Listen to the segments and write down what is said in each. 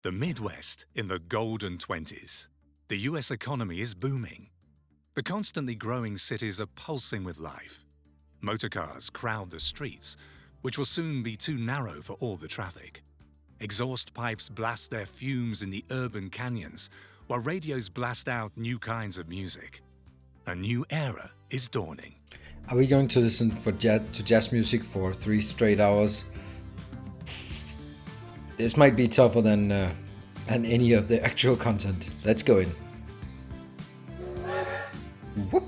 The Midwest in the golden 20s. The US economy is booming. The constantly growing cities are pulsing with life. Motorcars crowd the streets, which will soon be too narrow for all the traffic. Exhaust pipes blast their fumes in the urban canyons, while radios blast out new kinds of music. A new era is dawning. Are we going to listen to jazz music for 3 straight hours? This might be tougher than any of the actual content. Let's go in. Whoop.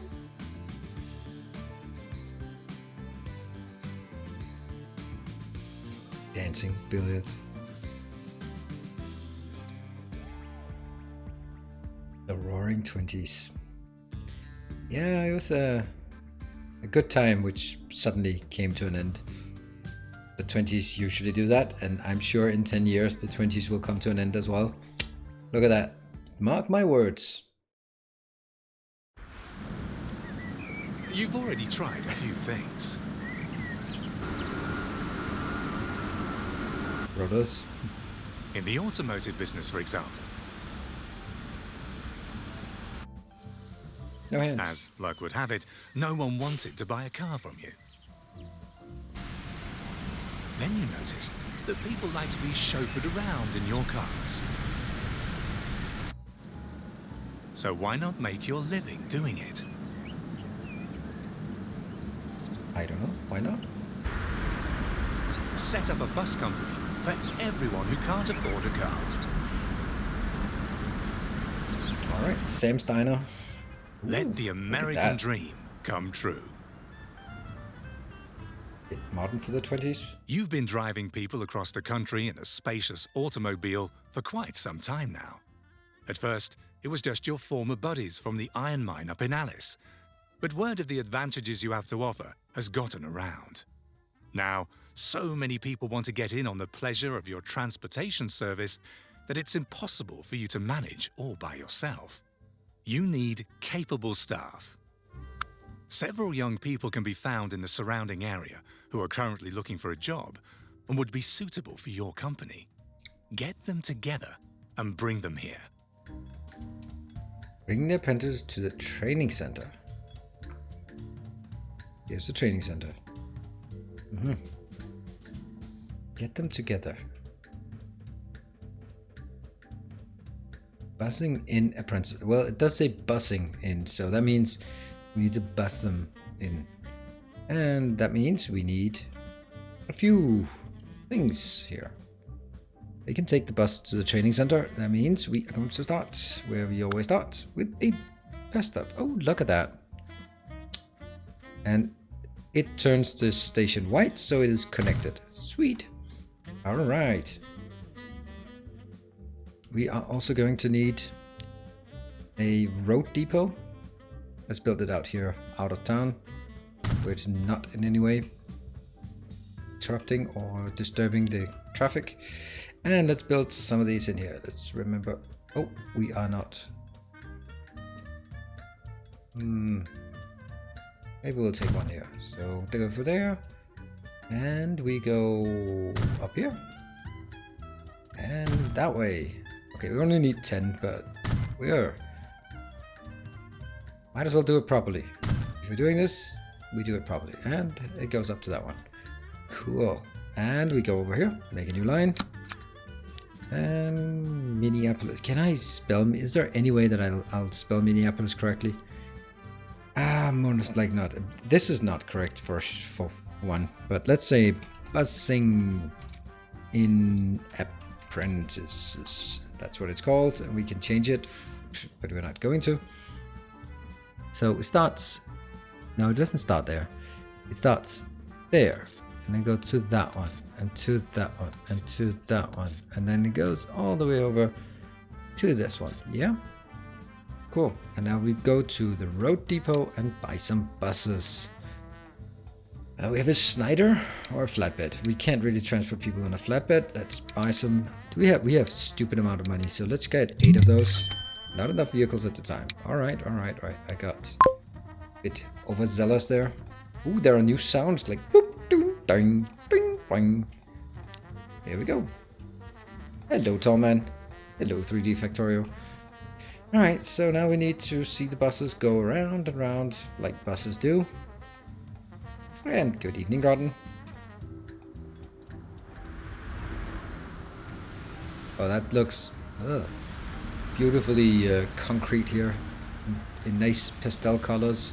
Dancing, billiards. The Roaring 20s. Yeah, it was a good time which suddenly came to an end. The 20s usually do that, and I'm sure in 10 years the 20s will come to an end as well. Look at that. Mark my words. You've already tried a few things. Rotos. In the automotive business, for example. No hands. As luck would have it, no one wanted to buy a car from you. Then you noticed that people like to be chauffeured around in your cars. So why not make your living doing it? I don't know. Why not? Set up a bus company for everyone who can't afford a car. All right, Sam Steiner. Let the American dream come true. Bit modern for the 20s. You've been driving people across the country in a spacious automobile for quite some time now. At first, it was just your former buddies from the iron mine up in Alice. But word of the advantages you have to offer has gotten around. Now, so many people want to get in on the pleasure of your transportation service that it's impossible for you to manage all by yourself. You need capable staff. Several young people can be found in the surrounding area who are currently looking for a job and would be suitable for your company. Get them together and bring them here. Bring the apprentices to the training center. Here's the training center. Get them together. Bussing in apprentices. Well, it does say bussing in, so that means we need to bus them in. And that means we need a few things here. They can take the bus to the training center. That means we are going to start where we always start, with a bus stop. Oh, look at that. And it turns the station white, so it is connected. Sweet. All right. We are also going to need a road depot. Let's build it out here, out of town, where it's not in any way interrupting or disturbing the traffic. And let's build some of these in here. Let's remember. Oh, we are not. Maybe we'll take one here. So they go for there. And we go up here. And that way. Okay, we only need 10, but might as well do it properly. If we're doing this, we do it properly. And it goes up to that one. Cool. And we go over here, make a new line. And Minneapolis. Can I spell? Is there any way that I'll spell Minneapolis correctly? Most likely not. This is not correct for one, but let's say bussing in apprentices. That's what it's called, and we can change it, but we're not going to. So it starts. No, it doesn't start there. It starts there, and then go to that one, and to that one, and to that one, and then it goes all the way over to this one. Yeah. Cool. And now we go to the road depot and buy some buses. We have a Snyder or a flatbed. We can't really transport people on a flatbed. Let's buy some. We have stupid amount of money, so let's get 8 of those. Not enough vehicles at the time. All right. I got a bit overzealous there. Ooh, there are new sounds like boop, ding, ding, ding, ding. Here we go. Hello, tall man. Hello, 3D Factorio. Alright, so now we need to see the buses go around and round like buses do. And good evening, Rodden. Oh, that looks beautifully concrete here in nice pastel colors.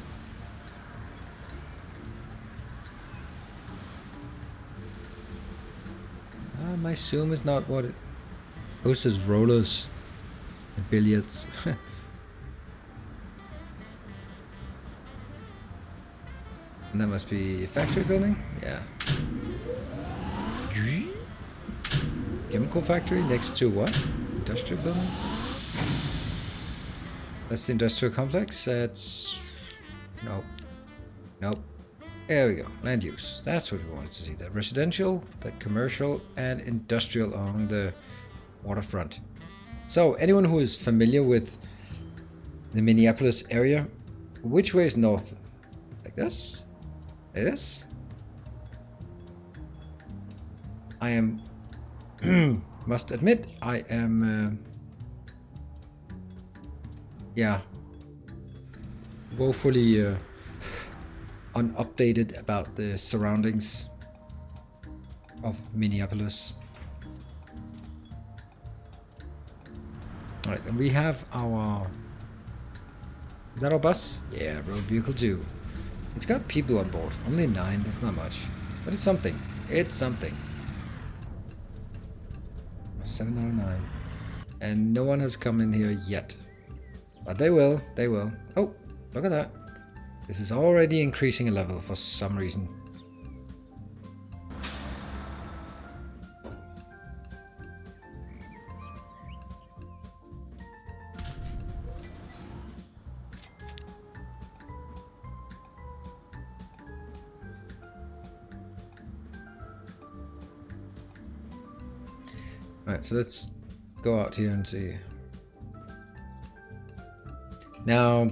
My zoom is not what it... Oh, it says rollers. And billiards. And that must be a factory building? Yeah. Chemical factory next to what? Industrial building? That's the industrial complex. That's... Nope. Nope. There we go. Land use. That's what we wanted to see. The residential, the commercial, and industrial along the waterfront. So, anyone who is familiar with the Minneapolis area, which way is north? Like this? Like this? I am... must admit, I am... yeah. Woefully unupdated about the surroundings of Minneapolis. Alright, and we have our... Is that our bus? Yeah, road vehicle 2. It's got people on board. Only 9, that's not much. But it's something. It's something. 709. And no one has come in here yet. But they will. They will. Oh, look at that. This is already increasing a level for some reason. Right, so let's go out here and see. Now,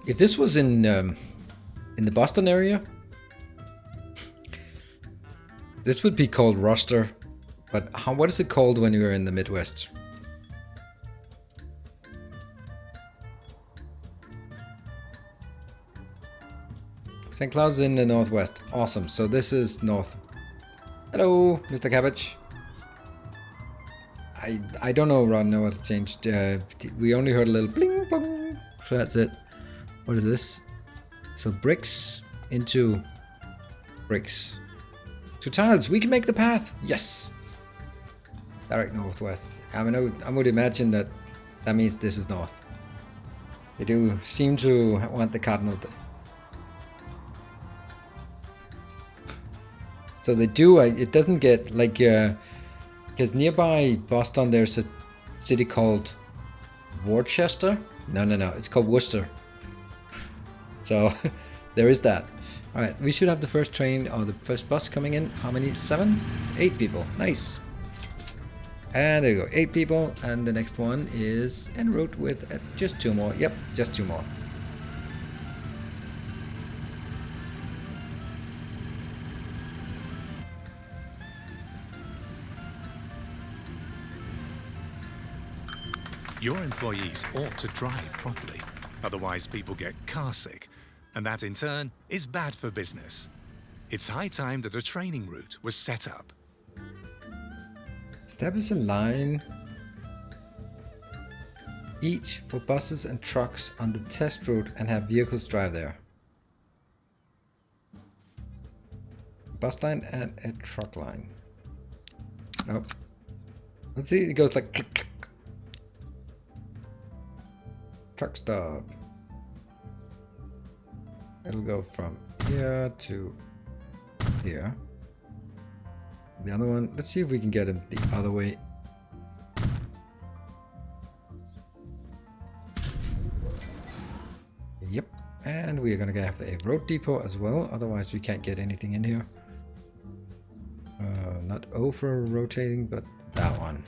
if this was in the Boston area, this would be called roster. But what is it called when you're in the Midwest? St. Cloud's in the Northwest. Awesome. So this is north. Hello, Mr. Cabbage. I don't know, Ron, know what to change. We only heard a little bling bling. So that's it. What is this? So bricks into bricks. 2 tiles. We can make the path. Yes. Direct northwest. I would imagine that means this is north. They do seem to want the cardinal. So they do. It doesn't get like. Because nearby Boston, there's a city called Worcester. No. It's called Worcester. So there is that. All right, we should have the first train or the first bus coming in. How many? 7? 8 people. Nice. And there you go. 8 people. And the next one is en route with just 2 more. Yep, just 2 more. Your employees ought to drive properly, otherwise people get car sick, and that in turn is bad for business. It's high time that a training route was set up. Establish a line each for buses and trucks on the test route and have vehicles drive there. Bus line and a truck line. Nope. Let's see, it goes like click, click. Truck stop. It'll go from here to here. The other one, let's see if we can get him the other way. Yep, and we're gonna have a road depot as well, otherwise we can't get anything in here. Not O for rotating, but that one.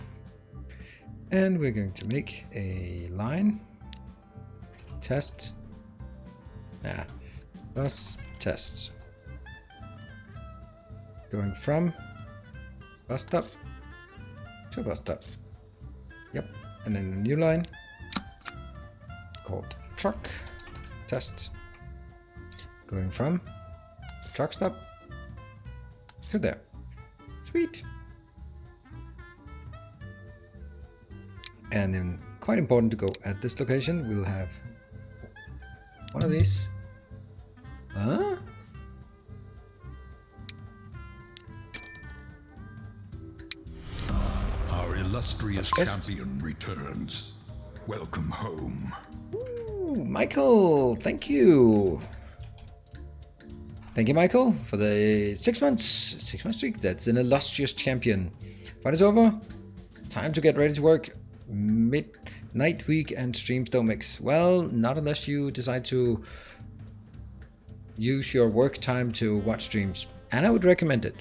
And we're going to make a line. Test. Bus test. Going from bus stop to bus stop. Yep. And then a new line called truck test. Going from truck stop to there. Sweet. And then quite important to go at this location, we'll have one of these. Huh? Our illustrious champion returns. Welcome home. Ooh, Michael, thank you. Thank you, Michael, for the 6 months. 6 month streak. That's an illustrious champion. Fight is over. Time to get ready to work. Midnight week and streams don't mix. Well, not unless you decide to use your work time to watch streams. And I would recommend it.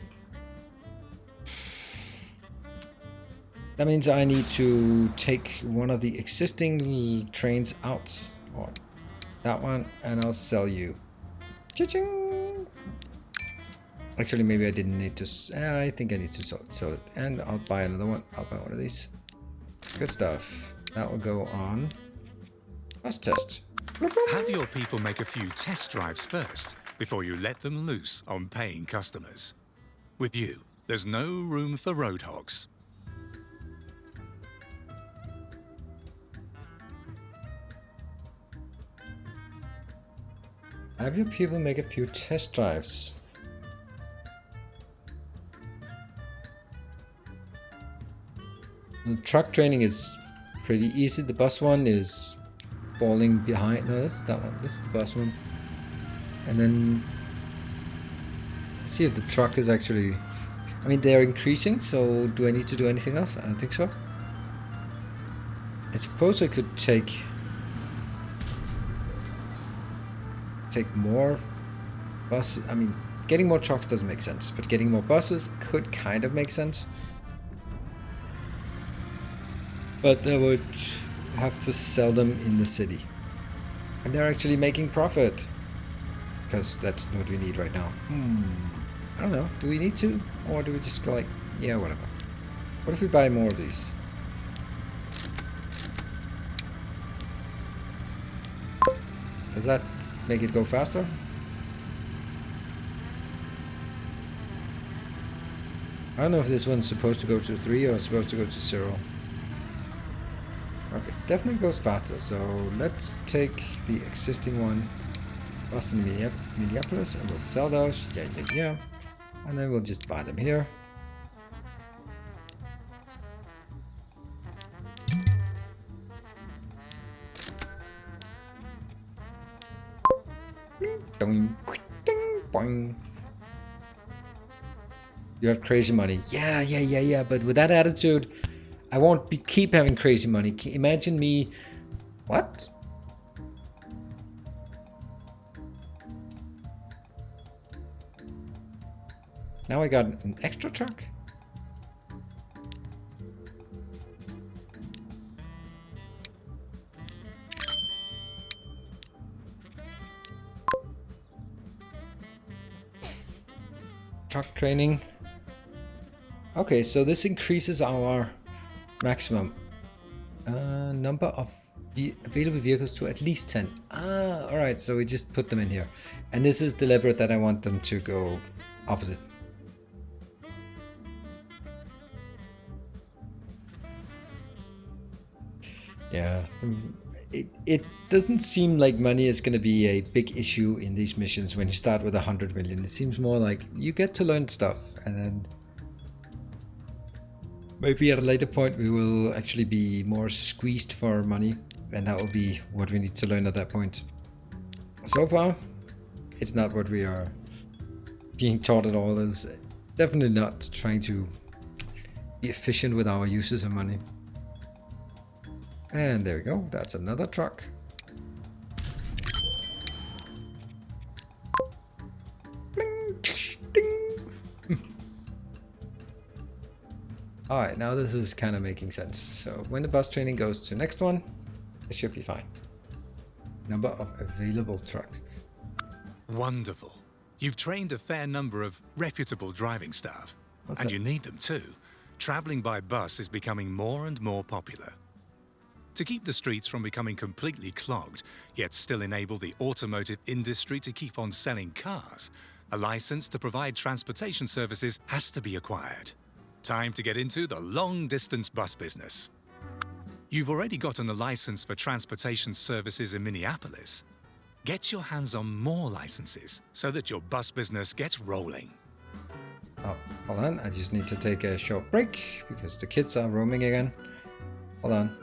That means I need to take one of the existing trains out. Or that one. And I'll sell you. Cha-ching! Actually, maybe I didn't need to. I think I need to sell it. And I'll buy another one. I'll buy one of these. Good stuff. That will go on. Bus test. Have your people make a few test drives first before you let them loose on paying customers. With you, there's no room for road hogs. Have your people make a few test drives. The truck training is pretty easy. The bus one is falling behind. No, that's that one. This is the bus one. And then see if the truck is actually. I mean, they're increasing. So do I need to do anything else? I don't think so. I suppose I could take more buses. I mean, getting more trucks doesn't make sense, but getting more buses could kind of make sense. But they would have to sell them in the city. And they're actually making profit. Because that's what we need right now. I don't know. Do we need to? Or do we just go like, yeah, whatever. What if we buy more of these? Does that make it go faster? I don't know if this one's supposed to go to 3 or supposed to go to 0. Okay, definitely goes faster. So let's take the existing one, Boston, Minneapolis, and we'll sell those. Yeah. And then we'll just buy them here. Ding, ding, boing. You have crazy money. Yeah. But with that attitude, I won't keep having crazy money. Imagine me. What? Now I got an extra truck? Truck training. Okay, so this increases our maximum number of the available vehicles to at least 10. Alright, so we just put them in here. And this is deliberate that I want them to go opposite. Yeah, it doesn't seem like money is going to be a big issue in these missions when you start with 100 million. It seems more like you get to learn stuff, and then maybe at a later point we will actually be more squeezed for money, and that will be what we need to learn at that point. So far, it's not what we are being taught at all. It's definitely not trying to be efficient with our uses of money. And there we go, that's another truck. Bling, ding. Alright, now this is kind of making sense. So when the bus training goes to next one, it should be fine. Number of available trucks. Wonderful. You've trained a fair number of reputable driving staff. What's and that? you need them too. Traveling by bus is becoming more and more popular. To keep the streets from becoming completely clogged, yet still enable the automotive industry to keep on selling cars, a license to provide transportation services has to be acquired. Time to get into the long-distance bus business. You've already gotten a license for transportation services in Minneapolis. Get your hands on more licenses so that your bus business gets rolling. Oh, hold on. I just need to take a short break because the kids are roaming again. Hold on.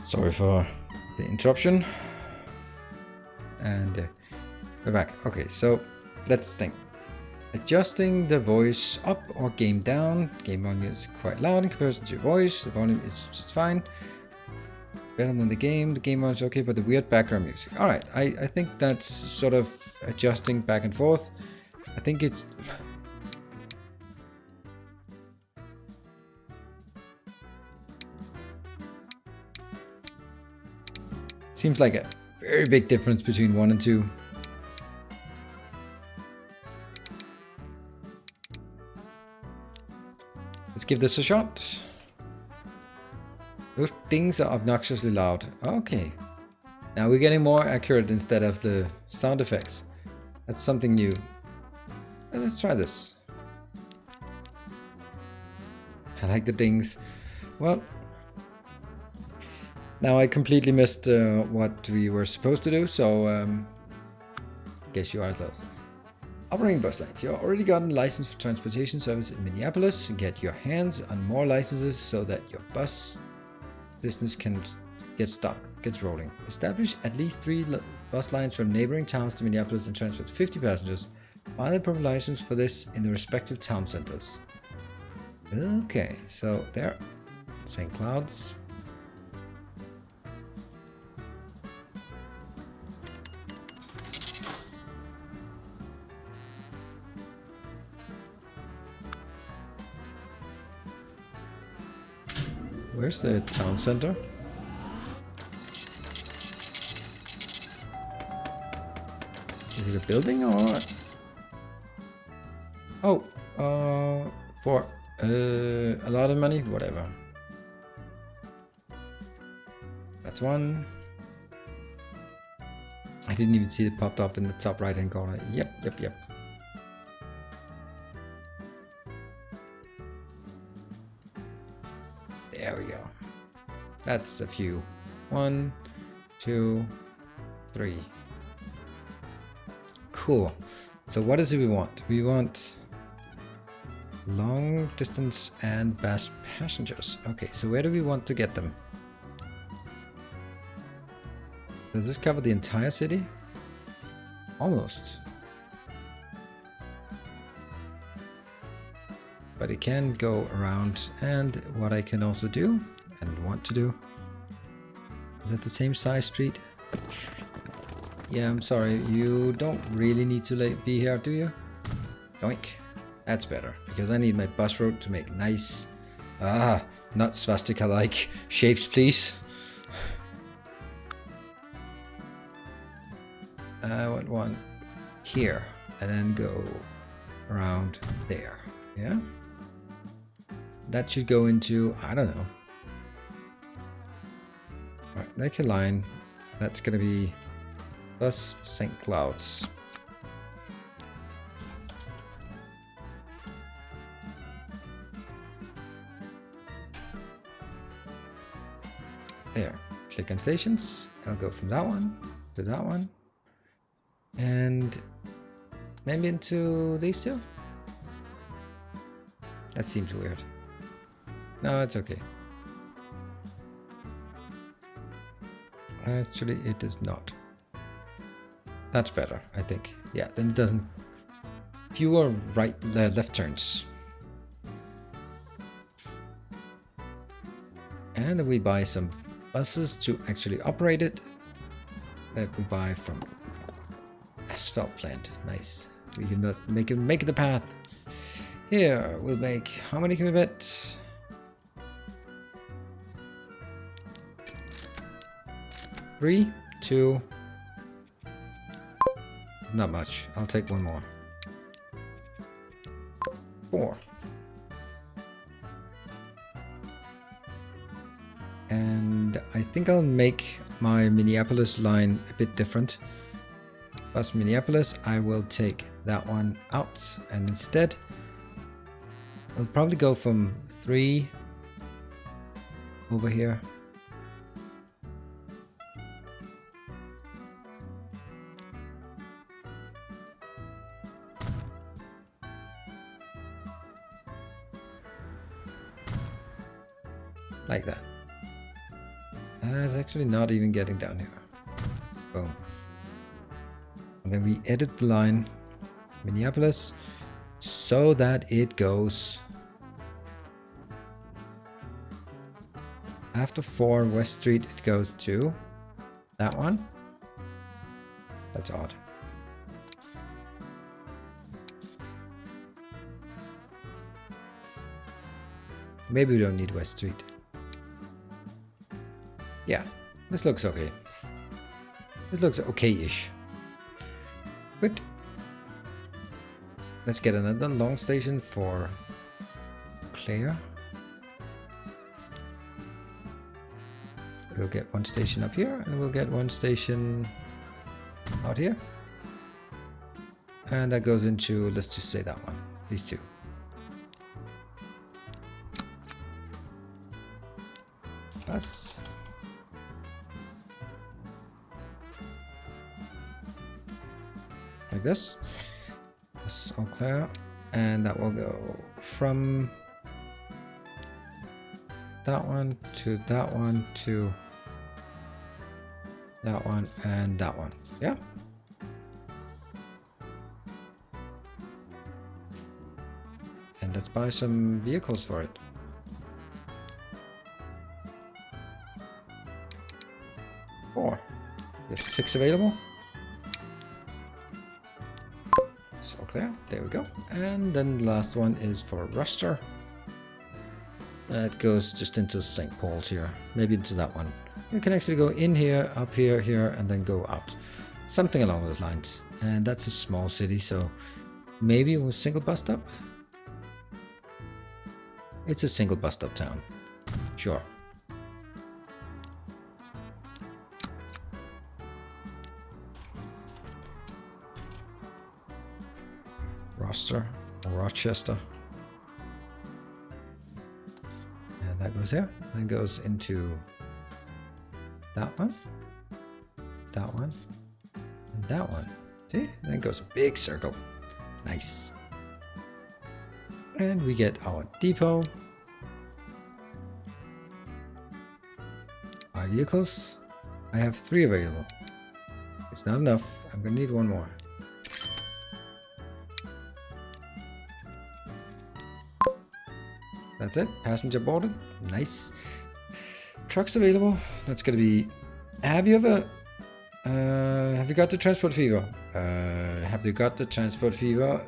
Sorry for the interruption. And we're back. Okay, so let's think. Adjusting the voice up or game down. Game volume is quite loud in comparison to your voice. The volume is just fine. Better than the game. The game volume is okay, but the weird background music. Alright, I think that's sort of adjusting back and forth. I think it's... Seems like a very big difference between 1 and 2. Let's give this a shot. Those dings are obnoxiously loud. Okay. Now we're getting more accurate instead of the sound effects. That's something new. Let's try this. I like the dings. Well, now I completely missed what we were supposed to do, so guess you are close. Operating bus lanes. You've already gotten a license for transportation service in Minneapolis. Get your hands on more licenses so that your bus business can gets rolling. Establish at least 3 bus lines from neighboring towns to Minneapolis and transport 50 passengers. Find the proper license for this in the respective town centers. Okay, so there. St. Cloud's. Where's the town center? Is it a building or what? Oh, for a lot of money, whatever. That's one. I didn't even see it popped up in the top right hand corner. Yep. There we go. That's a few. 1, 2, 3. Cool. So what is it we want? We want long distance and bus passengers. Okay, so where do we want to get them? Does this cover the entire city? Almost. But it can go around, and what I can also do and want to do, is that the same size street? Yeah, I'm sorry, you don't really need to be here, do you? Yoink. That's better, because I need my bus route to make nice, not swastika-like shapes, please. I want one here, and then go around there, yeah? That should go into, I don't know. Alright, make a line. That's gonna be bus St. Cloud's. There. Click on stations. I'll go from that one to that one. And maybe into these two? That seems weird. No, it's okay. Actually, it is not. That's better, I think. Yeah, then it doesn't... Fewer left turns. And then we buy some buses to actually operate it. That we buy from asphalt plant. Nice. We can make the path. Here, we'll make... How many can we bet? 3, 2... Not much. I'll take one more. 4. And I think I'll make my Minneapolis line a bit different. Bus Minneapolis, I will take that one out, and instead I'll probably go from 3 over here. Like that. It's actually not even getting down here. Boom. And then we edit the line Minneapolis so that it goes after 4 West Street. It goes to that one. That's odd. Maybe we don't need West Street. Yeah, this looks okay. This looks okay-ish. Good. Let's get another long station for Claire. We'll get one station up here, and we'll get one station out here. And that goes into, let's just say that one. These two. Plus. Like this. That's all clear. And that will go from that one to that one to that one and that one. Yeah. And let's buy some vehicles for it. Four. There's 6 available. So clear. There we go. And then the last one is for Ruster. That goes just into St. Paul's here. Maybe into that one. You can actually go in here, up here, here, and then go out. Something along those lines. And that's a small city, so maybe a single bus stop? It's a single bus stop town. Sure. Rochester. And that goes there. And goes into that one, and that one. See? And then goes a big circle. Nice. And we get our depot. 5 vehicles. I have 3 available. It's not enough. I'm gonna need 1 more. That's it. Passenger boarded. Nice. Trucks available. That's gonna be. Have you got the transport fever? Have you got the transport fever?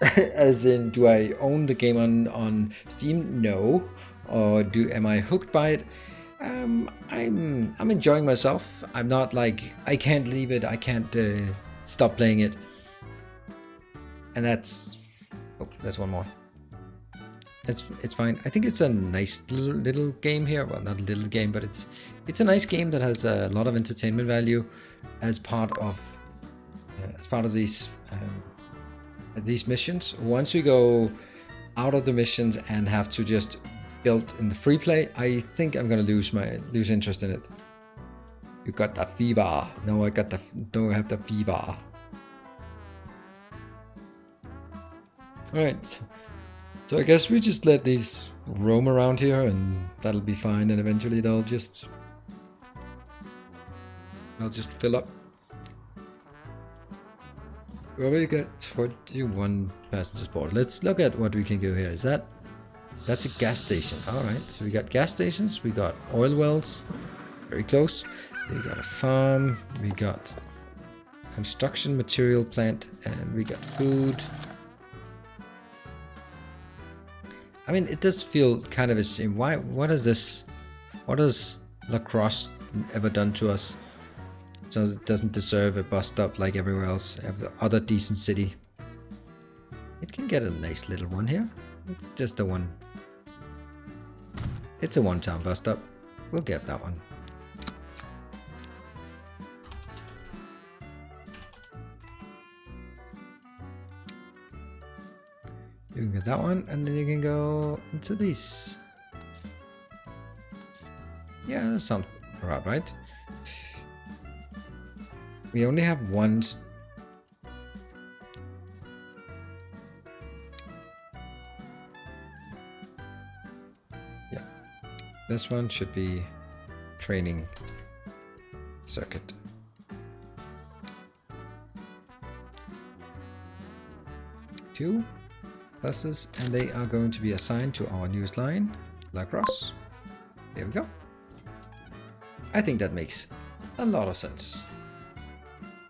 As in, do I own the game on Steam? No. Or am I hooked by it? I'm enjoying myself. I'm not like I can't leave it. I can't stop playing it. And that's. Oh, there's one more. It's fine. I think it's a nice little game here. Well, not a little game, but it's a nice game that has a lot of entertainment value as part of these missions. Once we go out of the missions and have to just build in the free play, I think I'm gonna lose interest in it. You got the fever. No, I have the fever. All right. So I guess we just let these roam around here and that'll be fine, and eventually they'll just fill up. We already got 21 passengers board. Let's look at what we can do here. That's a gas station. Alright, so we got gas stations, we got oil wells, very close. We got a farm, we got construction material plant, and we got food. I mean, it does feel kind of a shame. What is this? What has Lacrosse ever done to us? So it doesn't deserve a bus stop like everywhere else, every other decent city. It can get a nice little one here. It's just a one. It's a one-town bus stop. We'll get that one. You can get that one, and then you can go into these. Yeah, that sounds about right. We only have one. Yeah, this one should be training circuit. Two buses, and they are going to be assigned to our newest line, Lacrosse. There we go. I think that makes a lot of sense.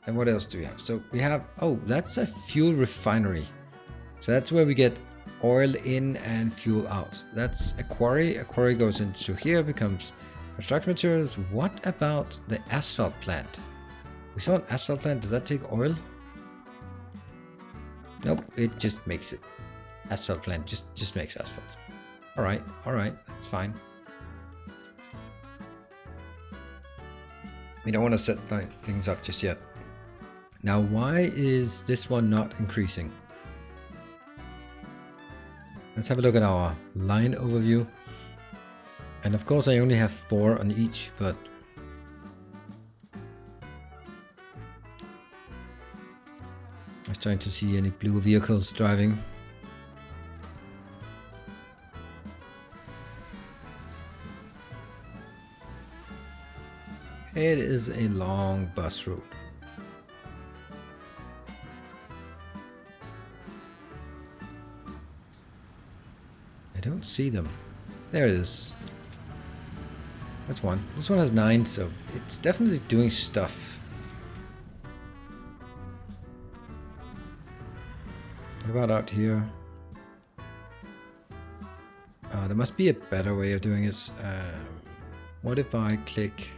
And what else do we have? So we have, oh, that's a fuel refinery. So that's where we get oil in and fuel out. That's a quarry. A quarry goes into here, becomes construction materials. What about the asphalt plant? We saw an asphalt plant. Does that take oil? Nope, it just makes it. Asphalt plant just makes asphalt. All right, that's fine. We don't want to set things up just yet. Now, why is this one not increasing? Let's have a look at our line overview. And of course, I only have 4 on each, but I was trying to see any blue vehicles driving. It is a long bus route. I don't see them. There it is. That's one. This one has 9, so it's definitely doing stuff. What about out here? There must be a better way of doing it. What if I click...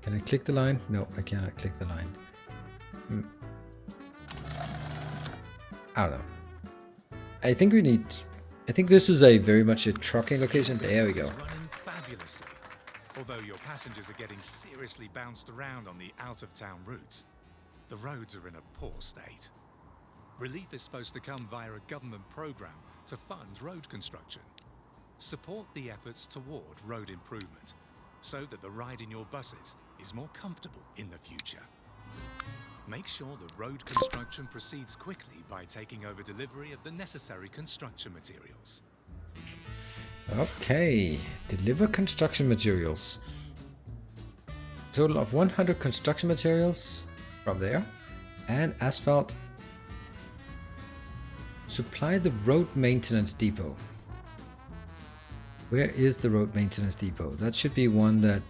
Can I click the line? No, I cannot click the line. I don't know. I think we need... I think this is a very much a trucking location. There we go. Running fabulously. Although your passengers are getting seriously bounced around on the out-of-town routes, the roads are in a poor state. Relief is supposed to come via a government program to fund road construction. Support the efforts toward road improvement so that the ride in your buses is more comfortable in the future. Make sure the road construction proceeds quickly by taking over delivery of the necessary construction materials. Okay, deliver construction materials. Total of 100 construction materials from there. And asphalt. Supply the road maintenance depot. Where is the road maintenance depot? That should be one that...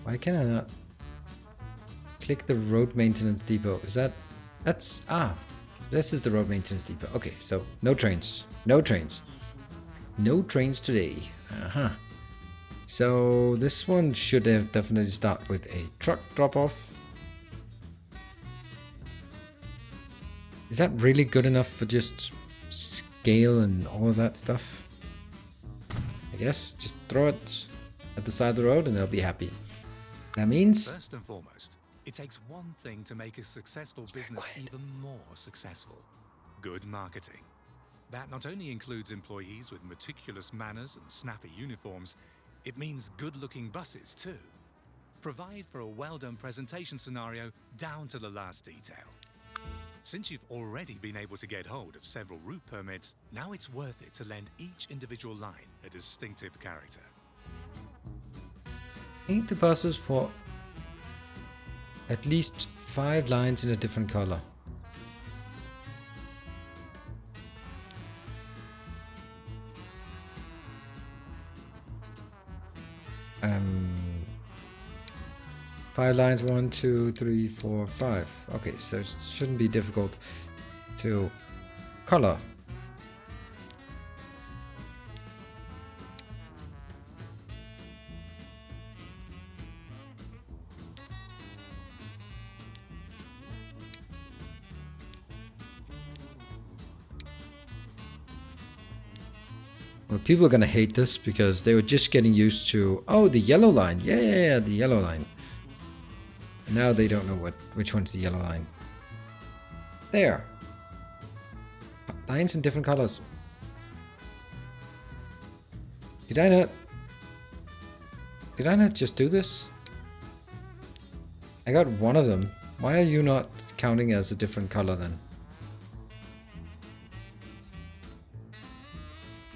Why can I not click the road maintenance depot? Is that... That's... Ah! This is the road maintenance depot. Okay, so no trains. No trains. No trains today. Uh-huh. So this one should have definitely start with a truck drop-off. Is that really good enough for just scale and all of that stuff? I guess just throw it at the side of the road and they'll be happy. That means... First and foremost, it takes one thing to make a successful business even more successful. Good marketing. That not only includes employees with meticulous manners and snappy uniforms, it means good-looking buses too. Provide for a well-done presentation scenario down to the last detail. Since you've already been able to get hold of several route permits, now it's worth it to lend each individual line a distinctive character. Paint the buses for at least 5 lines in a different color. Five lines, 1, 2, 3, 4, 5. Okay, so it shouldn't be difficult to color. Well, people are gonna hate this because they were just getting used to, oh, the yellow line. Yeah, the yellow line. And now they don't know which one's the yellow line. There. Lines in different colors. Did I not just do this? I got one of them. Why are you not counting as a different color then?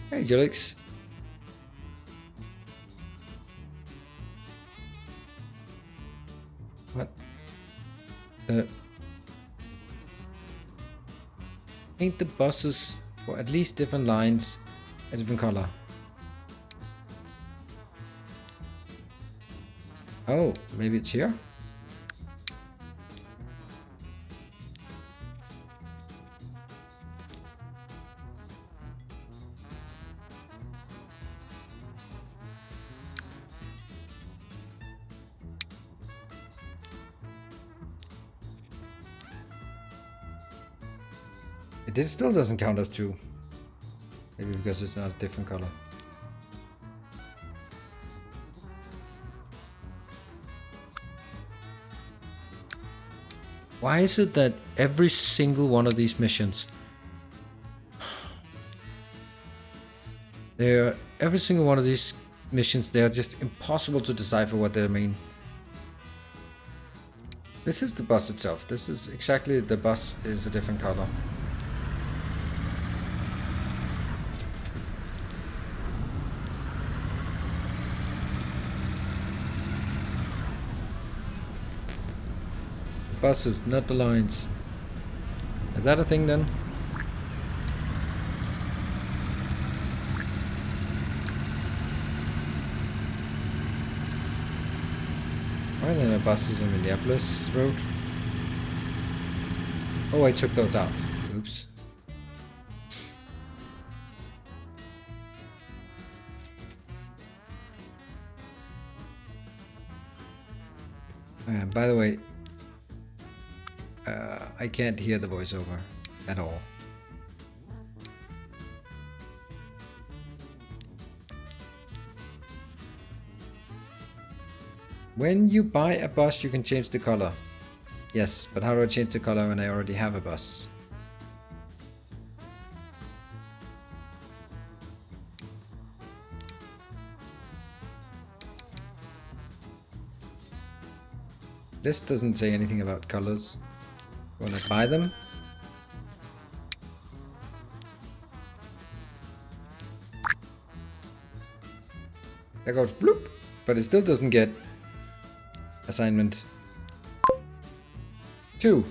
Hey, Julix. What? Paint the buses for at least different lines, a different color. Oh, maybe it's here? It still doesn't count as 2. Maybe because it's not a different color. Why is it that every single one of these missions, every single one of these missions, they are just impossible to decipher what they mean. This is the bus itself. This is exactly, the bus is a different color. The bus is not the lines. Is that a thing then? Why are there no buses on Minneapolis Road? Oh, I took those out. Oops. By the way, I can't hear the voiceover at all. When you buy a bus, you can change the color. Yes, but how do I change the color when I already have a bus? This doesn't say anything about colors. When I buy them. There goes bloop, but it still doesn't get assignment 2.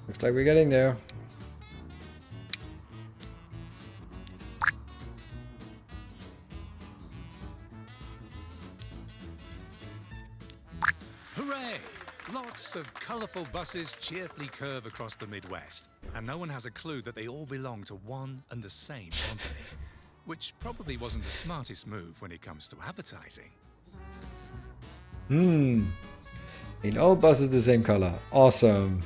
Looks like we're getting there. Hooray! Lots of colourful buses cheerfully curve across the Midwest, and no one has a clue that they all belong to one and the same company, which probably wasn't the smartest move when it comes to advertising. In all buses the same color. Awesome.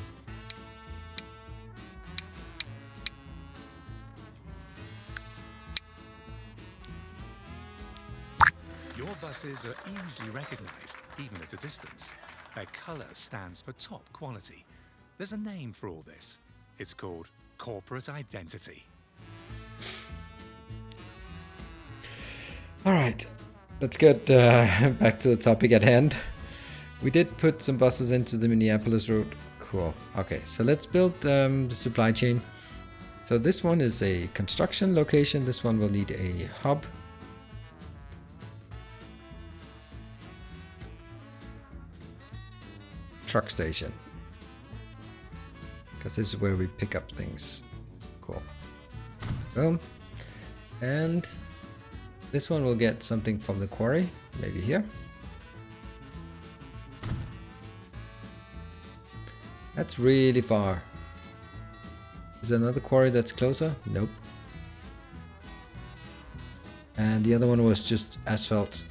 Your buses are easily recognized, even at a distance. Their color stands for top quality. There's a name for all this. It's called corporate identity. All right, let's get back to the topic at hand. We did put some buses into the Minneapolis route. Cool. Okay, so let's build the supply chain. So this one is a construction location. This one will need a hub. Truck station. Because this is where we pick up things. Cool. Boom. And this one will get something from the quarry. Maybe here. That's really far. Is there another quarry that's closer? Nope. And the other one was just asphalt.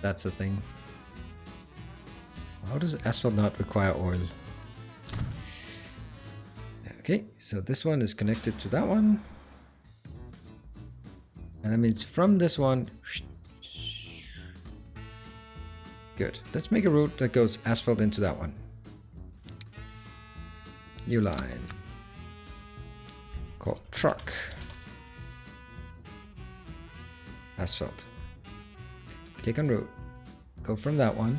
That's the thing. How does asphalt not require oil? Okay, so this one is connected to that one. And that means from this one... Good. Let's make a route that goes asphalt into that one. New line. Called truck. Asphalt. Click on route. Go from that one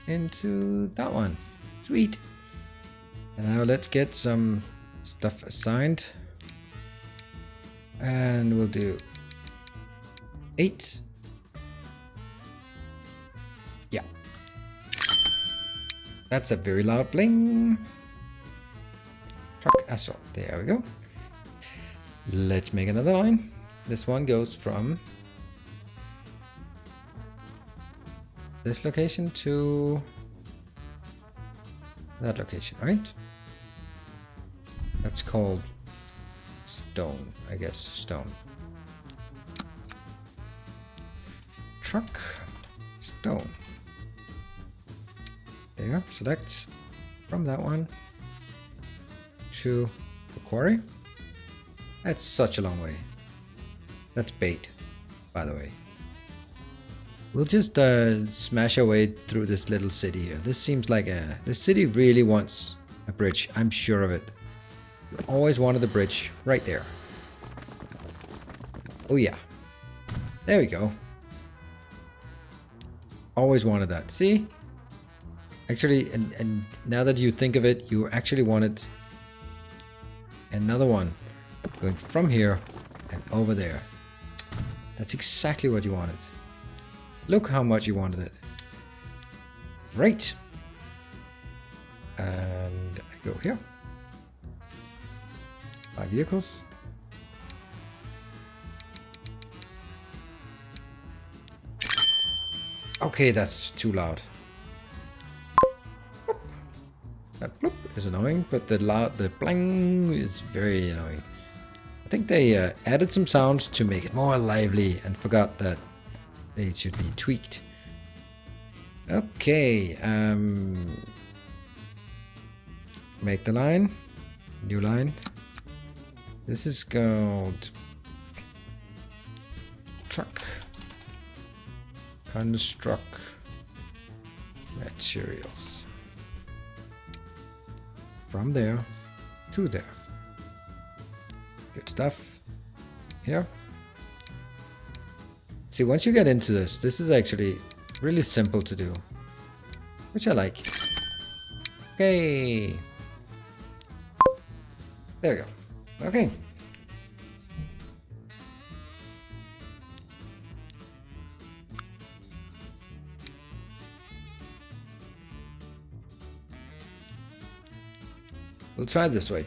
into that one. Sweet. And now let's get some stuff assigned. And we'll do 8. Yeah. That's a very loud bling. Truck asphalt. There we go. Let's make another line. This one goes from this location to that location, right? That's called stone, I guess. Stone. Truck, stone. There, select from that one to the quarry. That's such a long way. That's bait, by the way. We'll just smash our way through this little city here. This seems like this city really wants a bridge. I'm sure of it. You always wanted a bridge right there. Oh yeah. There we go. Always wanted that. See? Actually, and now that you think of it, you actually wanted another one going from here and over there. That's exactly what you wanted. Look how much you wanted it. Right. And I go here. 5 vehicles. Okay, that's too loud. That bloop is annoying, but the blang is very annoying. I think they added some sounds to make it more lively and forgot that they should be tweaked. Okay, make the line, new line. This is called truck. Construct materials. From there to there. Good stuff. Here. See, once you get into this, this is actually really simple to do, which I like. Okay. There we go. Okay. We'll try it this way.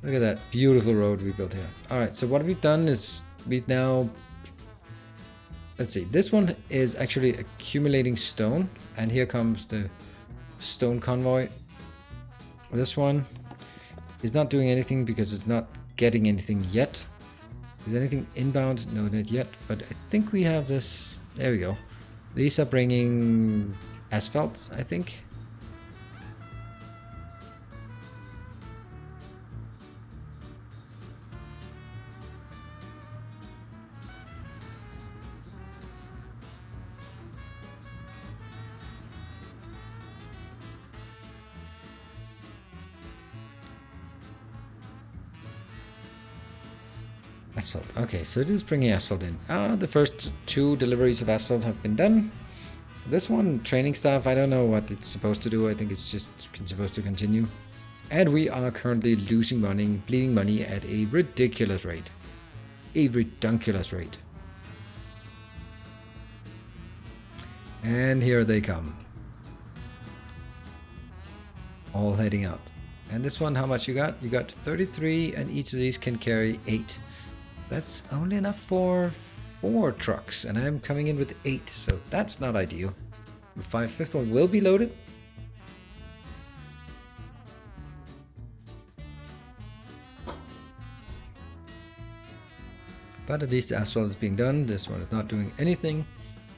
Look at that beautiful road we built here. Alright, so what we've done is we've now... Let's see, this one is actually accumulating stone. And here comes the stone convoy. This one is not doing anything because it's not getting anything yet. Is anything inbound? No, not yet. But I think we have this... There we go. These are bringing asphalt, I think. Asphalt. Okay, so it is bringing asphalt in. The first 2 deliveries of asphalt have been done. This one, training staff, I don't know what it's supposed to do. I think it's just supposed to continue. And we are currently losing money, bleeding money at a ridiculous rate. A redunculous rate. And here they come. All heading out. And this one, how much you got? You got 33, and each of these can carry 8. That's only enough for 4 trucks, and I'm coming in with 8, so that's not ideal. The 5th one will be loaded. But at least the asphalt is being done. This one is not doing anything.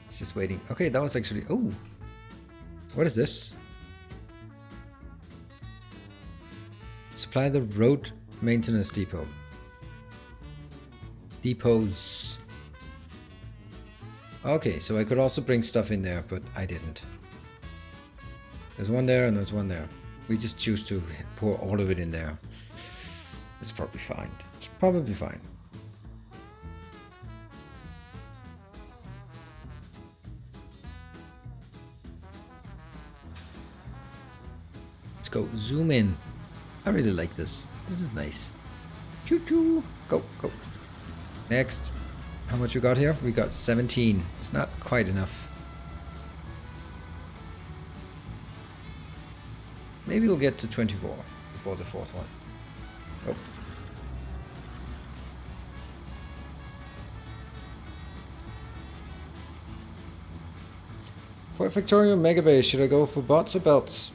It's just waiting. Okay, that was actually... Oh! What is this? Supply the road maintenance depot. Depots. Okay, so I could also bring stuff in there, but I didn't. There's one there and there's one there. We just choose to pour all of it in there. It's probably fine. It's probably fine. Let's go zoom in. I really like this. This is nice. Choo choo. Go, go. Next. How much we got here? We got 17. It's not quite enough. Maybe we'll get to 24 before the 4th one. Oh. For Factorio Mega Base, should I go for bots or belts?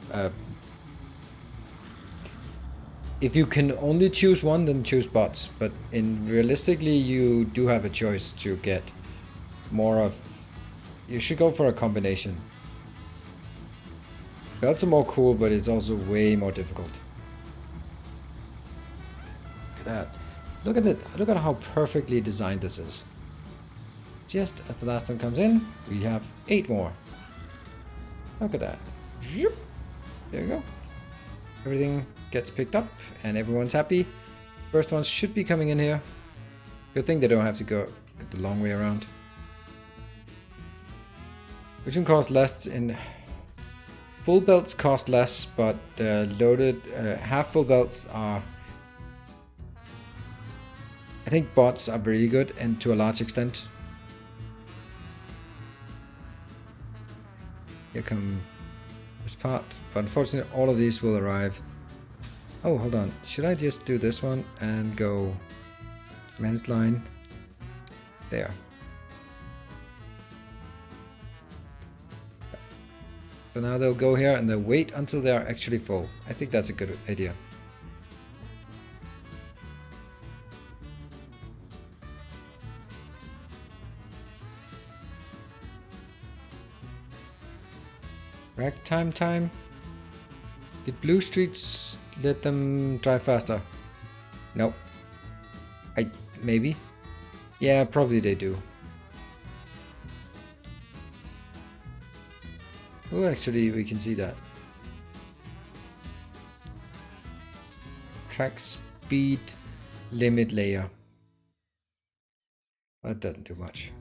If you can only choose one, then choose bots. But realistically, you do have a choice to get more of you should go for a combination. Belts are more cool, but it's also way more difficult. Look at that. Look at it. Look at how perfectly designed this is. Just as the last one comes in, we have 8 more. Look at that. There you go. Everything gets picked up and everyone's happy. First ones should be coming in here. Good thing they don't have to go the long way around. Which one costs less in... Full belts cost less, but loaded half full belts are... I think bots are really good and to a large extent. Here come this part, but unfortunately all of these will arrive. Oh, hold on. Should I just do this one and go manage line there? So now they'll go here and they'll wait until they're actually full. I think that's a good idea. Ragtime time? Did Blue Streets let them drive faster? Nope. Maybe? Yeah, probably they do. Oh, actually, we can see that. Track speed limit layer. That doesn't do much.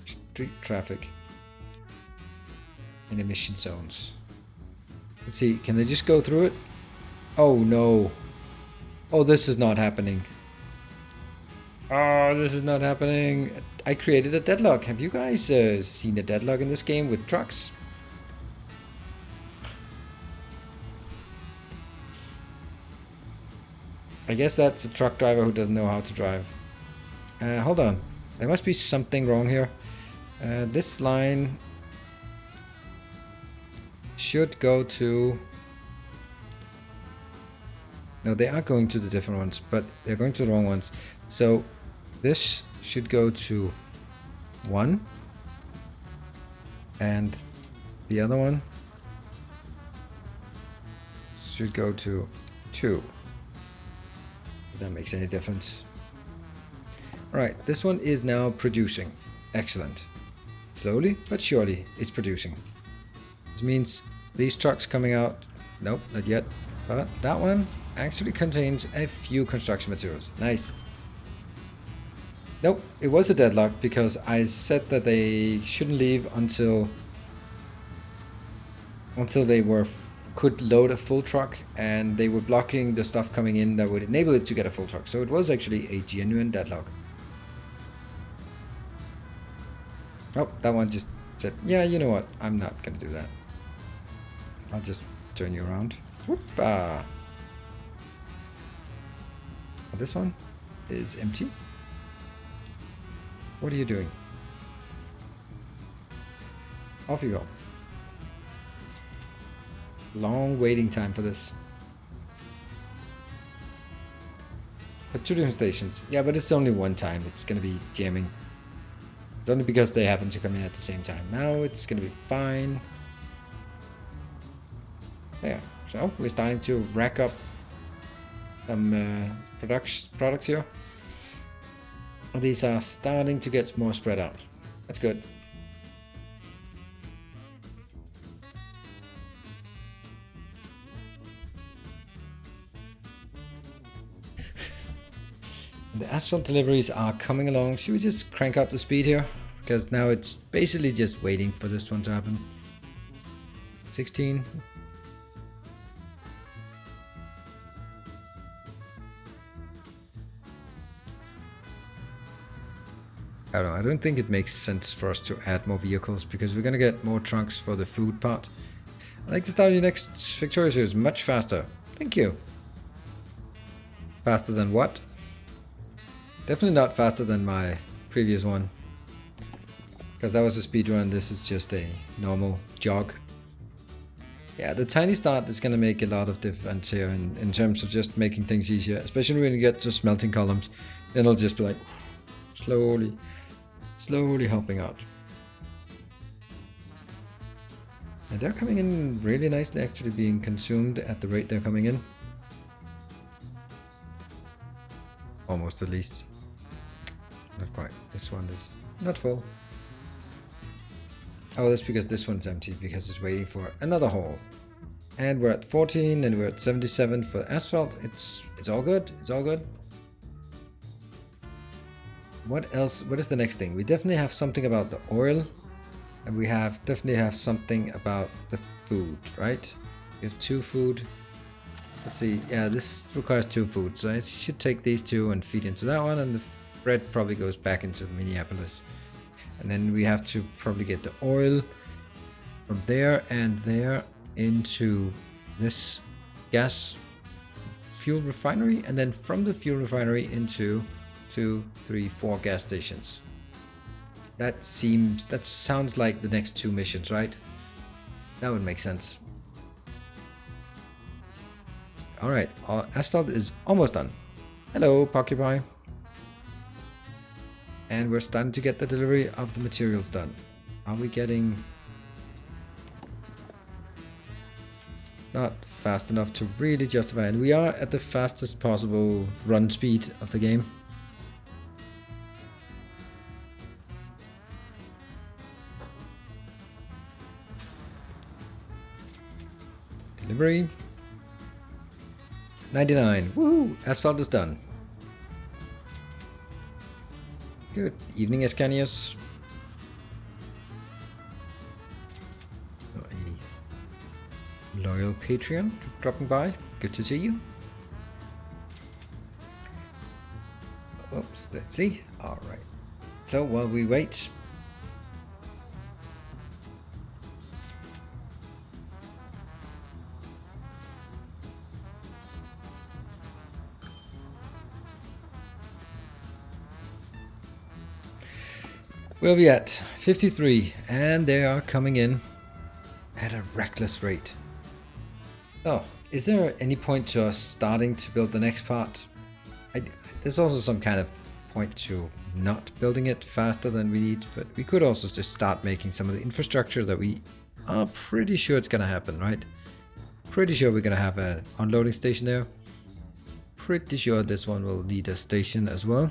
Street traffic and emission zones. Let's see, can they just go through it? Oh no. Oh, this is not happening. Oh, this is not happening. I created a deadlock. Have you guys seen a deadlock in this game with trucks? I guess that's a truck driver who doesn't know how to drive. Hold on. There must be something wrong here. This line should go to... No, they are going to the different ones, but they're going to the wrong ones. So this should go to 1. And the other one should go to 2. If that makes any difference. Alright, this one is now producing. Excellent. Slowly but surely it's producing. This means these trucks coming out, nope, not yet, but that one actually contains a few construction materials. Nice. Nope, it was a deadlock because I said that they shouldn't leave until they could load a full truck, and they were blocking the stuff coming in that would enable it to get a full truck. So it was actually a genuine deadlock. Oh, that one just said, yeah, you know what? I'm not gonna do that. I'll just turn you around. Whoop-ah. This one is empty. What are you doing? Off you go. Long waiting time for this. But 2 different stations. Yeah, but it's only one time. It's gonna be jamming. It's only because they happen to come in at the same time. Now it's gonna be fine. There. So we're starting to rack up some products here. These are starting to get more spread out. That's good. The asphalt deliveries are coming along. Should we just crank up the speed here? Because now it's basically just waiting for this one to happen. 16. I don't know, I don't think it makes sense for us to add more vehicles because we're gonna get more trucks for the food part. I'd like to start your next Factorio series much faster. Thank you. Faster than what? Definitely not faster than my previous one. Because that was a speed run, this is just a normal jog. Yeah, the tiny start is gonna make a lot of difference here in terms of just making things easier, especially when you get to smelting columns. Then it'll just be like slowly helping out. And they're coming in really nicely, actually being consumed at the rate they're coming in. Almost, at least. Not quite. This one is not full. Oh, that's because this one's empty, because it's waiting for another haul. And we're at 14 and we're at 77 for asphalt. It's all good. It's all good. What else? What is the next thing? We definitely have something about the oil. And we definitely have something about the food, right? We have 2 food. Let's see. Yeah, this requires 2 food. So I should take these 2 and feed into that one. And the bread probably goes back into Minneapolis. And then we have to probably get the oil from there and there into this gas fuel refinery. And then from the fuel refinery into 2, 3, 4 gas stations. That sounds like the next 2 missions, right? That would make sense. Alright, our asphalt is almost done. Hello, Porcupine. And we're starting to get the delivery of the materials done. Are we getting... Not fast enough to really justify it. We are at the fastest possible run speed of the game. Delivery. 99. Woohoo! Asphalt is done. Good evening, Ascanius. A loyal Patreon dropping by. Good to see you. Oops, let's see. Alright. So while we wait. We'll be at 53, and they are coming in at a reckless rate. Oh, is there any point to us starting to build the next part? There's also some kind of point to not building it faster than we need, but we could also just start making some of the infrastructure that we are pretty sure it's going to happen, right? Pretty sure we're going to have an unloading station there. Pretty sure this one will need a station as well.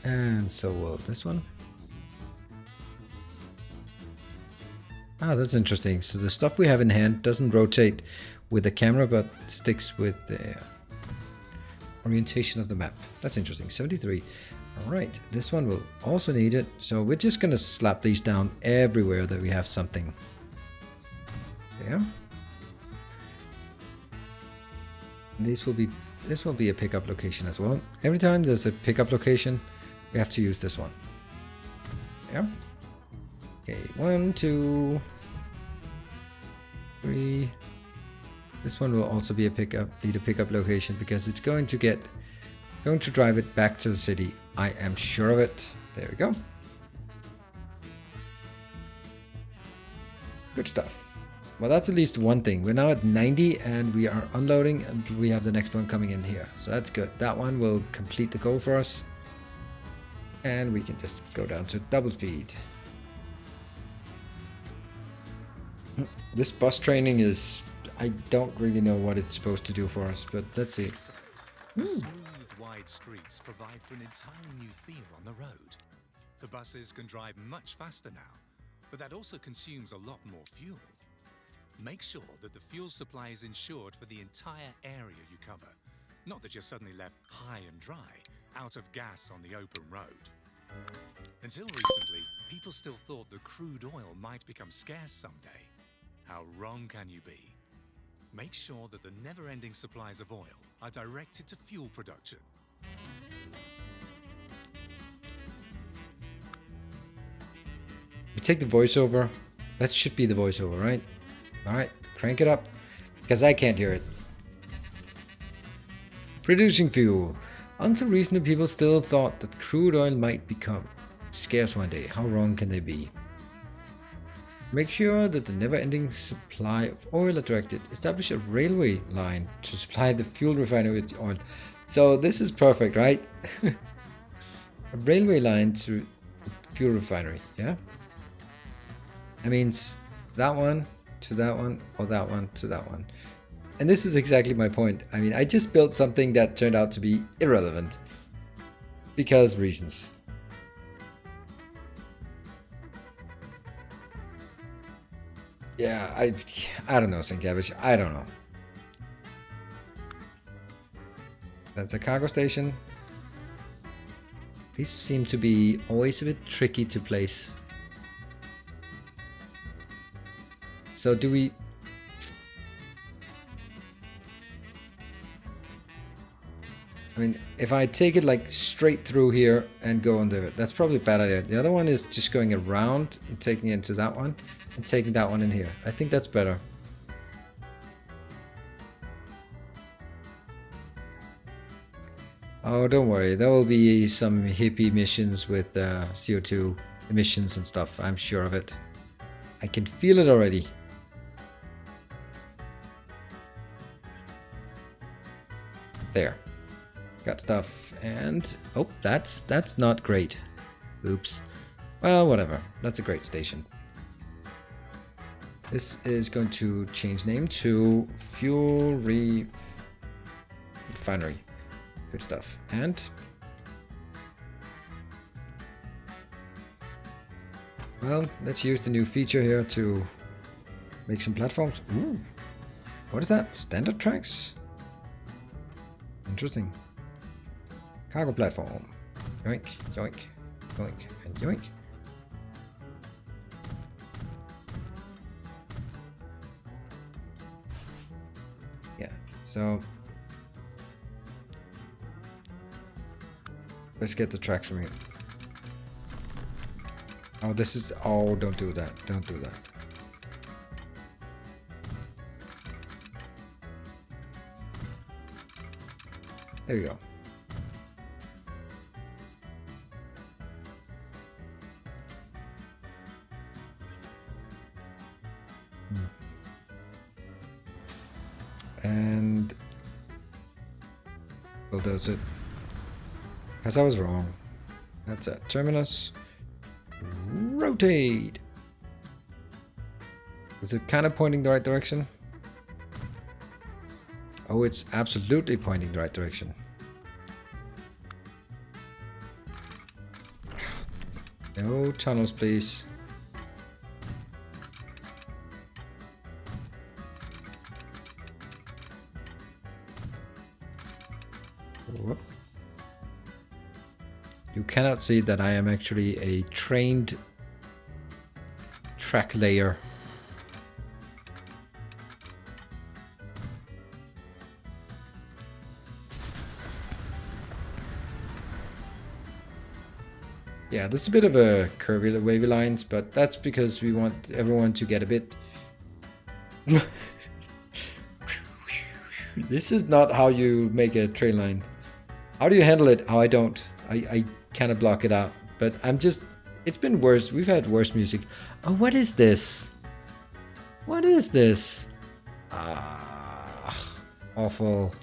And so will this one. Ah, that's interesting. So the stuff we have in hand doesn't rotate with the camera, but sticks with the orientation of the map. That's interesting. 73. All right, this one will also need it. So we're just going to slap these down everywhere that we have something. There. This will be a pickup location as well. Every time there's a pickup location, we have to use this one. Yeah. Okay, 1, 2, 3. This one will also be need a pickup location because it's going to drive it back to the city. I am sure of it. There we go. Good stuff. Well, that's at least one thing. We're now at 90 and we are unloading and we have the next one coming in here. So that's good. That one will complete the goal for us. And we can just go down to double speed. This bus training is... I don't really know what it's supposed to do for us, but let's see. Smooth, wide streets provide for an entirely new feel on the road. The buses can drive much faster now, but that also consumes a lot more fuel. Make sure that the fuel supply is insured for the entire area you cover, not that you're suddenly left high and dry, out of gas on the open road. Until recently, people still thought that crude oil might become scarce someday. How wrong can you be? Make sure that the never-ending supplies of oil are directed to fuel production. We take the voiceover. That should be the voiceover, right? Alright, crank it up, because I can't hear it. Producing fuel. Until recently, people still thought that crude oil might become scarce one day. How wrong can they be? Make sure that the never-ending supply of oil are directed. Establish a railway line to supply the fuel refinery with oil. So this is perfect, right? A railway line to fuel refinery, yeah? That means that one to that one, or that one to that one. And this is exactly my point. I mean, I just built something that turned out to be irrelevant. Because reasons. Yeah, I don't know, Sienkiewicz. I don't know. That's a cargo station. These seem to be always a bit tricky to place. So do we... I mean, if I take it like straight through here and go under it, that's probably a bad idea. The other one is just going around and taking it into that one and taking that one in here. I think that's better. Oh, don't worry. There will be some hippie missions with CO2 emissions and stuff. I'm sure of it. I can feel it already. There. Got stuff. And oh, that's not great. Oops. Well, whatever. That's a great station. This is going to change name to Fuel Refinery. Good stuff. And well, let's use the new feature here to make some platforms. Ooh. What is that? Standard tracks? Interesting. Cargo platform. Yoink, yoink, yoink, and yoink. Yeah, so let's get the tracks from here. Oh, this is... Oh, don't do that. Don't do that. There we go. And bulldoze it. Because I was wrong. That's a terminus. Rotate. Is it kind of pointing the right direction? Oh, it's absolutely pointing the right direction. No tunnels, please. Whoop. You cannot see that I am actually a trained track layer. Yeah, this is a bit of a curvy, wavy lines, but that's because we want everyone to get a bit... This is not how you make a train line. How do you handle it? How I don't. I kind of block it out. But I'm just... It's been worse. We've had worse music. Oh, what is this? What is this? Ah, awful.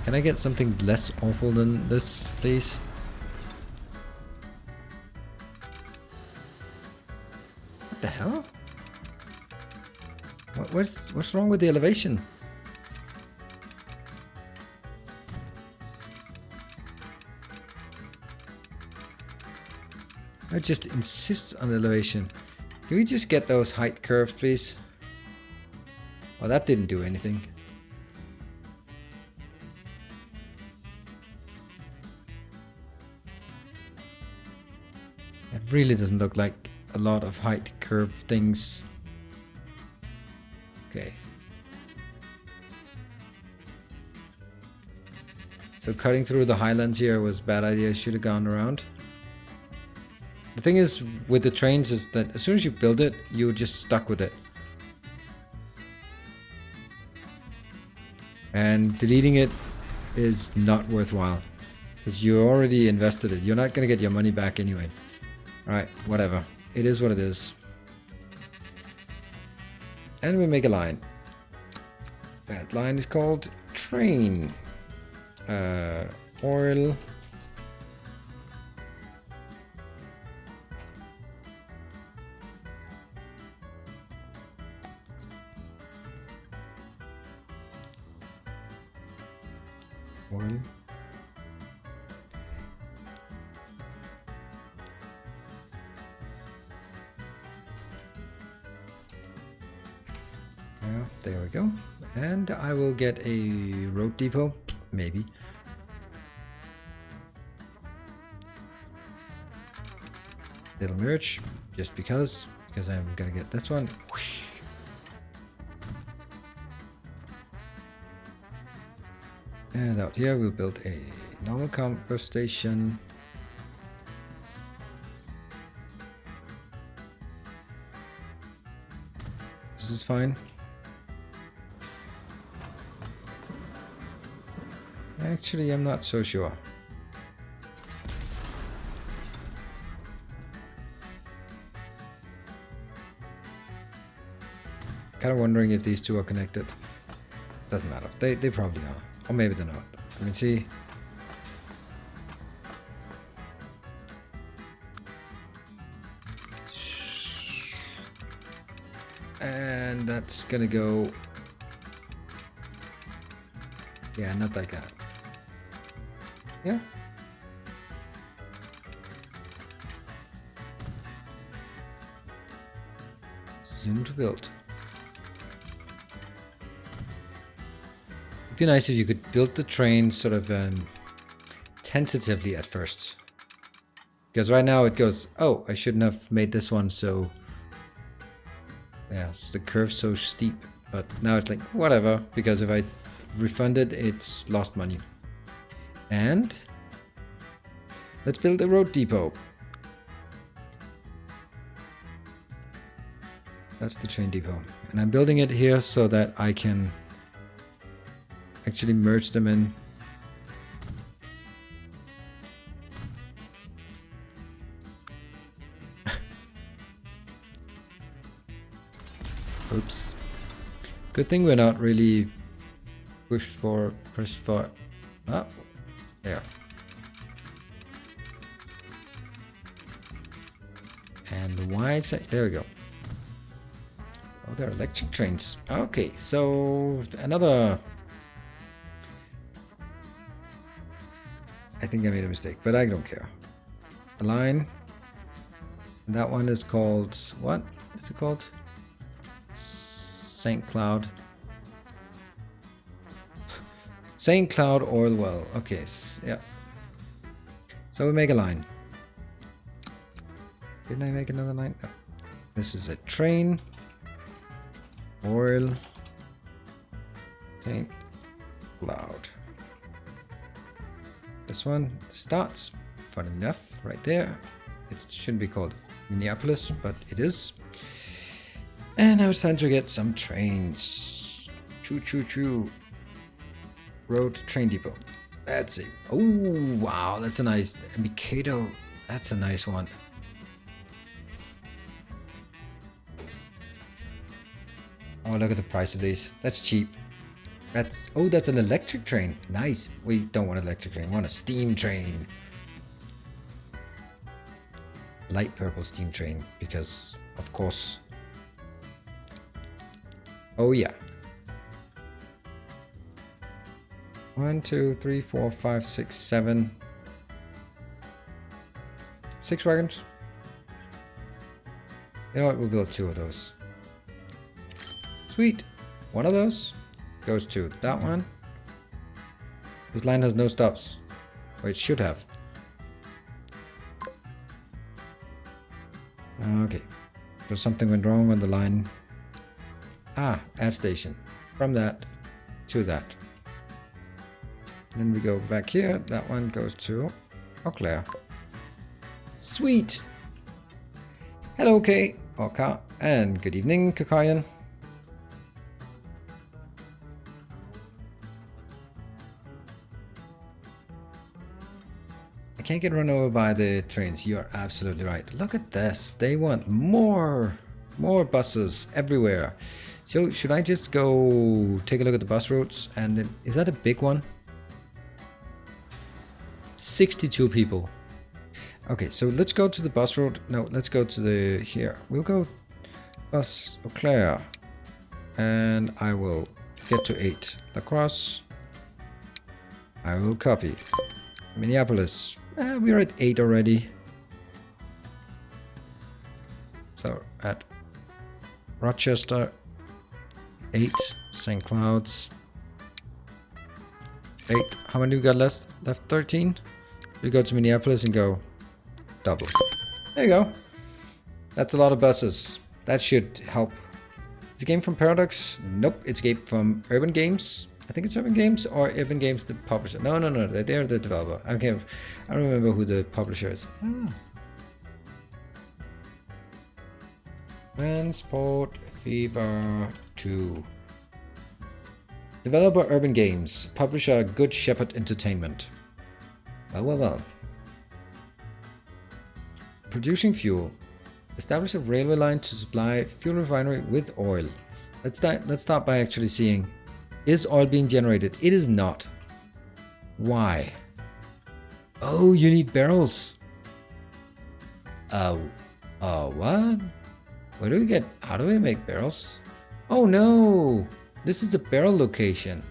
Can I get something less awful than this, please? What the hell? What's wrong with the elevation? It just insists on elevation. Can we just get those height curves, please? Well, that didn't do anything. It really doesn't look like a lot of height curve things. Okay. So cutting through the highlands here was a bad idea. Should have gone around. The thing is with the trains is that as soon as you build it, you're just stuck with it. And deleting it is not worthwhile. Because you already invested it. You're not going to get your money back anyway. Alright, whatever. It is what it is. And we make a line. That line is called train. Oil. Oil. Yeah, there we go. And I will get a road depot, maybe. Little merge, just because I'm gonna get this one. Whoosh. And out here we'll build a normal combo station. This is fine. Actually, I'm not so sure. Kind of wondering if these two are connected. Doesn't matter. They probably are. Or maybe they're not. Let me see. And that's gonna go... Yeah, not like that. Yeah. Zoom to build. It'd be nice if you could build the train sort of tentatively at first. Because right now it goes, oh, I shouldn't have made this one so... Yeah, so the curve's so steep. But now it's like, whatever, because if I refund it, it's lost money. And let's build a road depot. That's the train depot. And I'm building it here so that I can actually merge them in. Oops. Good thing we're not really pressed for. Ah, there. And why exactly? There we go. Oh, they're electric trains. Okay, so another... I think I made a mistake, but I don't care. A line. And that one is called... What is it called? St. Cloud. St. Cloud Oil Well. Okay, yeah. So we make a line. Didn't I make another line? No. This is a train. Oil. St. Cloud. This one starts. Fun enough, right there. It shouldn't be called Minneapolis, but it is. And now it's time to get some trains. Choo choo choo. Road train depot. That's it. Oh wow, that's a nice Mikado. That's a nice one. Oh, look at the price of these. That's cheap. That's that's an electric train. Nice. We don't want an electric train. We want a steam train. Light purple steam train because of course. Oh yeah. 1, 2, 3, 4, 5, 6, 7. 6 wagons. You know what? We'll build 2 of those. Sweet. One of those goes to that one. This line has no stops. Or it should have. Okay. So something went wrong on the line. Ah, add station. From that to that. Then we go back here. That one goes to Eau Claire. Sweet. Hello, Kay. Or and good evening, Kakayan. I can't get run over by the trains. You are absolutely right. Look at this. They want more More buses everywhere. So should I just go take a look at the bus routes? And then, is that a big one? 62 people. Okay, so let's go to the bus route. No, let's go to the here. We'll go bus Eau Claire. And I will get to 8. Lacrosse. I will copy. Minneapolis. We're at 8 already. So at Rochester, 8. St. Cloud's, 8. How many we got left? 13. We go to Minneapolis and go double. There you go. That's a lot of buses. That should help. It's a game from Paradox? Nope. It's a game from Urban Games. I think it's Urban Games or Urban Games the publisher. No. They're the developer. I don't remember who the publisher is. Transport Fever 2. Developer Urban Games. Publisher Good Shepherd Entertainment. Well. Producing fuel. Establish a railway line to supply fuel refinery with oil. Let's start by actually seeing, is oil being generated? It is not. Why? Oh, you need barrels. What? Where do we get, how do we make barrels? Oh no, this is a barrel location.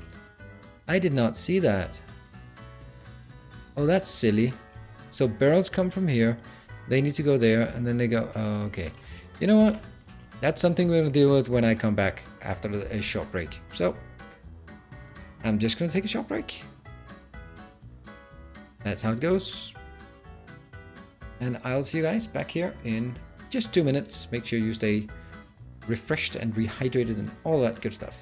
I did not see that. Oh, that's silly. So barrels come from here. They need to go there, and then they go, oh, okay. You know what? That's something we're going to deal with when I come back after a short break. So, I'm just going to take a short break. That's how it goes. And I'll see you guys back here in just 2 minutes. Make sure you stay refreshed and rehydrated and all that good stuff.